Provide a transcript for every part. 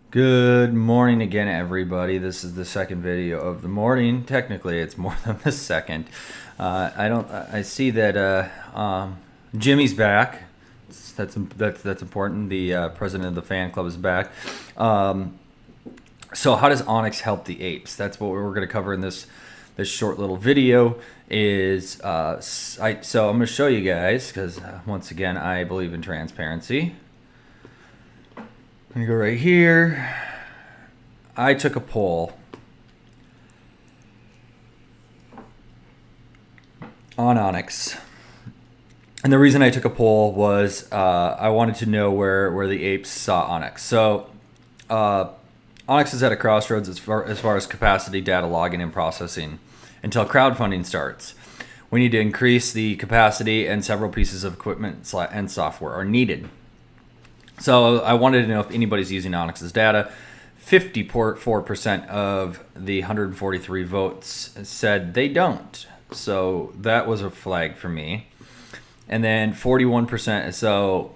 Good morning again, everybody. This is the second video of the morning. Technically, it's more than the second. I don't. I see that Jimmy's back. That's important. The president of the fan club is back. So, how does Onyx help the apes? That's what we're going to cover in this short little video. So I'm going to show you guys because once again, I believe in transparency. I'm gonna go right here. I took a poll on Onyx, and the reason I took a poll was I wanted to know where the apes saw Onyx. So Onyx is at a crossroads as far as capacity, data logging, and processing until crowdfunding starts. We need to increase the capacity, and several pieces of equipment and software are needed. So I wanted to know if anybody's using Onyx's data. 54% of the 143 votes said they don't. So that was a flag for me. And then 41%. So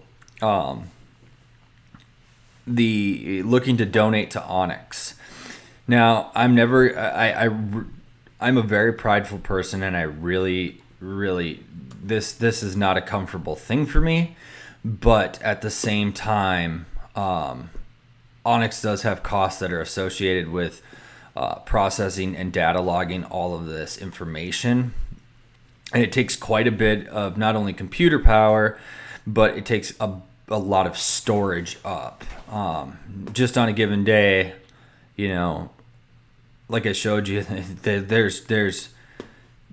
the looking to donate to Onyx. Now I'm a very prideful person, and I really this is not a comfortable thing for me. But at the same time, Onyx does have costs that are associated with processing and data logging all of this information. And it takes quite a bit of not only computer power, but it takes a lot of storage up. Just on a given day, like I showed you,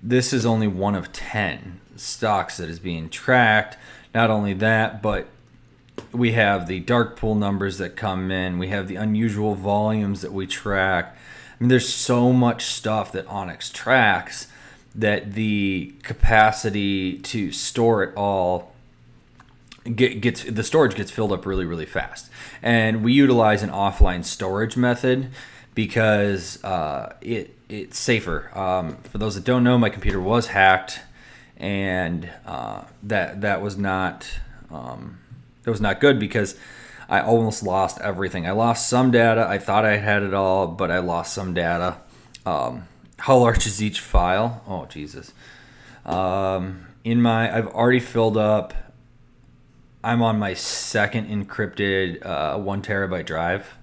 this is only one of 10 stocks that is being tracked. Not only that, but we have the dark pool numbers that come in. We have the unusual volumes that we track. I mean, there's so much stuff that Onyx tracks that the capacity to store it all the storage gets filled up really fast. And we utilize an offline storage method because it's safer. For those that don't know, my computer was hacked. And that was not good because I almost lost everything. I lost some data. I thought I had it all, but I lost some data. How large is each file? Oh Jesus! I've already filled up. I'm on my second encrypted 1 terabyte drive.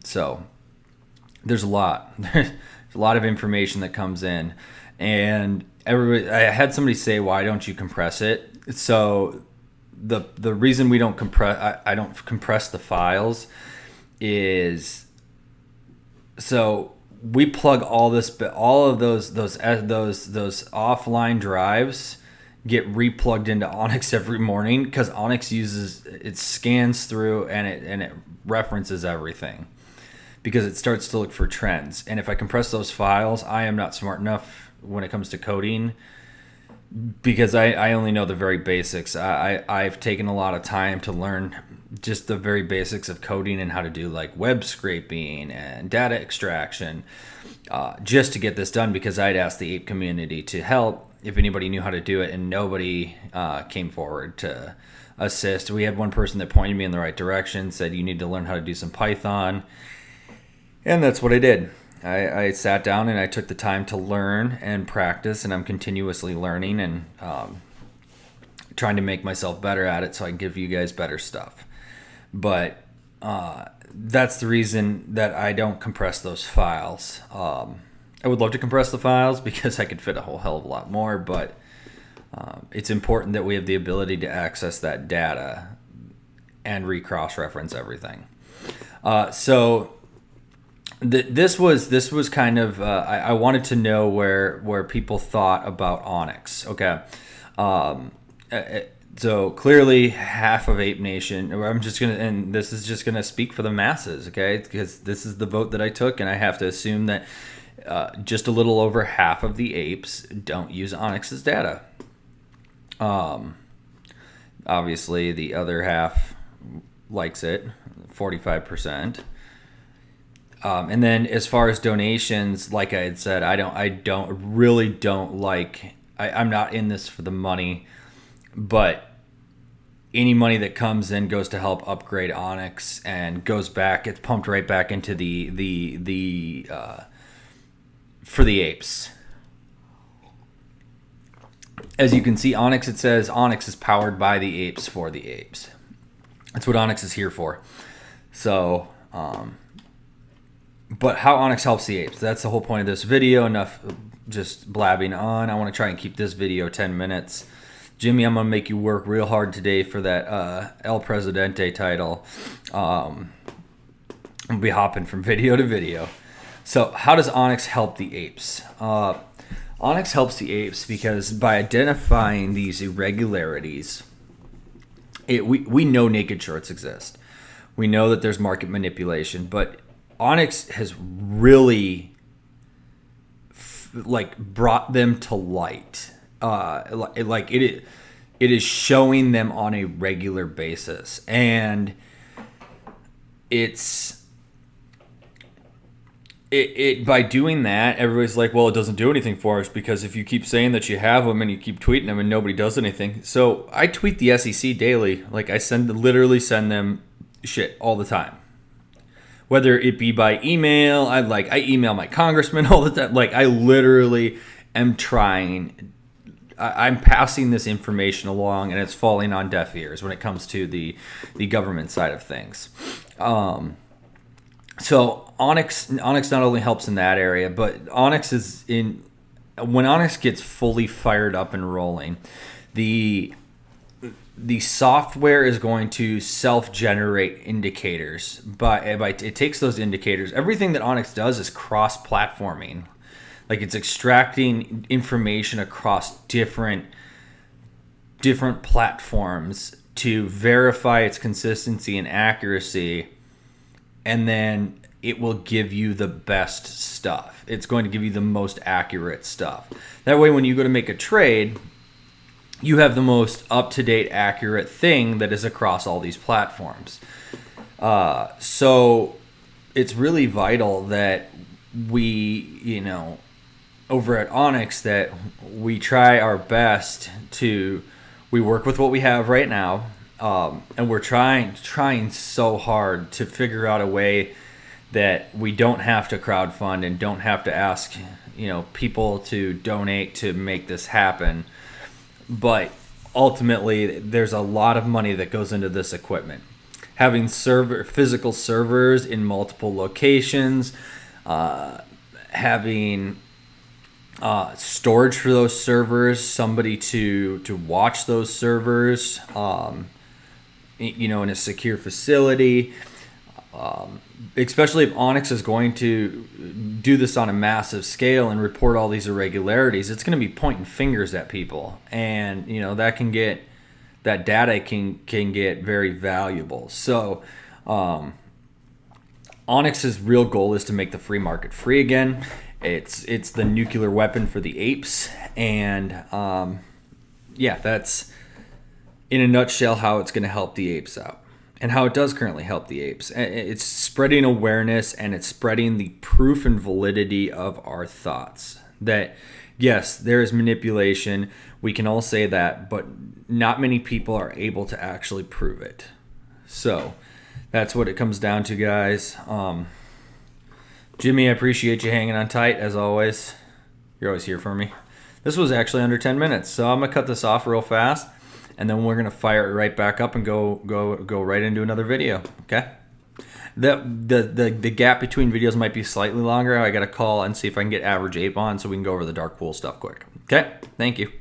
So there's a lot. There's a lot of information that comes in, and I had somebody say, "Why don't you compress it?" So the reason we don't compress, I don't compress the files, is so we plug all of those offline drives get replugged into Onyx every morning because Onyx scans through and it references everything, because it starts to look for trends. And if I compress those files, I am not smart enough when it comes to coding, because I only know the very basics. I've taken a lot of time to learn just the very basics of coding and how to do like web scraping and data extraction, just to get this done, because I'd asked the ape community to help if anybody knew how to do it, and nobody came forward to assist. We had one person that pointed me in the right direction, said you need to learn how to do some Python. And that's what I did. I sat down and I took the time to learn and practice, and I'm continuously learning and trying to make myself better at it so I can give you guys better stuff. But that's the reason that I don't compress those files. I would love to compress the files because I could fit a whole hell of a lot more, but it's important that we have the ability to access that data and cross-reference everything. This was kind of I wanted to know where people thought about Onyx. Okay, so clearly half of Ape Nation. And this is just gonna speak for the masses. Okay, because this is the vote that I took, and I have to assume that just a little over half of the apes don't use Onyx's data. Obviously, the other half likes it, 45%. And then as far as donations, like I had said, I'm not in this for the money, but any money that comes in goes to help upgrade Onyx and goes back. It's pumped right back into the for the apes. As you can see, Onyx, it says Onyx is powered by the apes for the apes. That's what Onyx is here for. So, but how Onyx helps the apes, that's the whole point of this video. Enough just blabbing on. I want to try and keep this video 10 minutes. Jimmy, I'm going to make you work real hard today for that El Presidente title. I'll be hopping from video to video. So how does Onyx help the apes? Onyx helps the apes because by identifying these irregularities, we know naked shorts exist. We know that there's market manipulation, but Onyx has really brought them to light. It is showing them on a regular basis, and it by doing that, everybody's like, well, it doesn't do anything for us because if you keep saying that you have them and you keep tweeting them and nobody does anything. So I tweet the SEC daily. Like I literally send them shit all the time, whether it be by email. I email my congressman all the time. Like I literally am trying. I'm passing this information along, and it's falling on deaf ears when it comes to the government side of things. So Onyx not only helps in that area, but when Onyx gets fully fired up and rolling, the software is going to self-generate indicators. But it takes those indicators. Everything that Onyx does is cross-platforming. Like it's extracting information across different platforms to verify its consistency and accuracy. And then it will give you the best stuff. It's going to give you the most accurate stuff. That way, when you go to make a trade, you have the most up-to-date, accurate thing that is across all these platforms. So it's really vital that we, over at Onyx, that we try our best we work with what we have right now. And we're trying so hard to figure out a way that we don't have to crowdfund and don't have to ask, people to donate to make this happen. But ultimately, there's a lot of money that goes into this equipment. Having physical servers in multiple locations, having storage for those servers, somebody to watch those servers, in a secure facility, especially if Onyx is going to do this on a massive scale and report all these irregularities. It's going to be pointing fingers at people, and that data can get very valuable. So Onyx's real goal is to make the free market free again. It's the nuclear weapon for the apes, and that's in a nutshell how it's going to help the apes out and how it does currently help the apes. It's spreading awareness, and it's spreading the proof and validity of our thoughts that, yes, there is manipulation. We can all say that, but not many people are able to actually prove it. So that's what it comes down to, guys. Jimmy, I appreciate you hanging on tight, as always. You're always here for me. This was actually under 10 minutes, so I'm going to cut this off real fast, and then we're going to fire it right back up and go right into another video, okay? The gap between videos might be slightly longer. I got to call and see if I can get Average Ape on so we can go over the dark pool stuff quick. Okay? Thank you.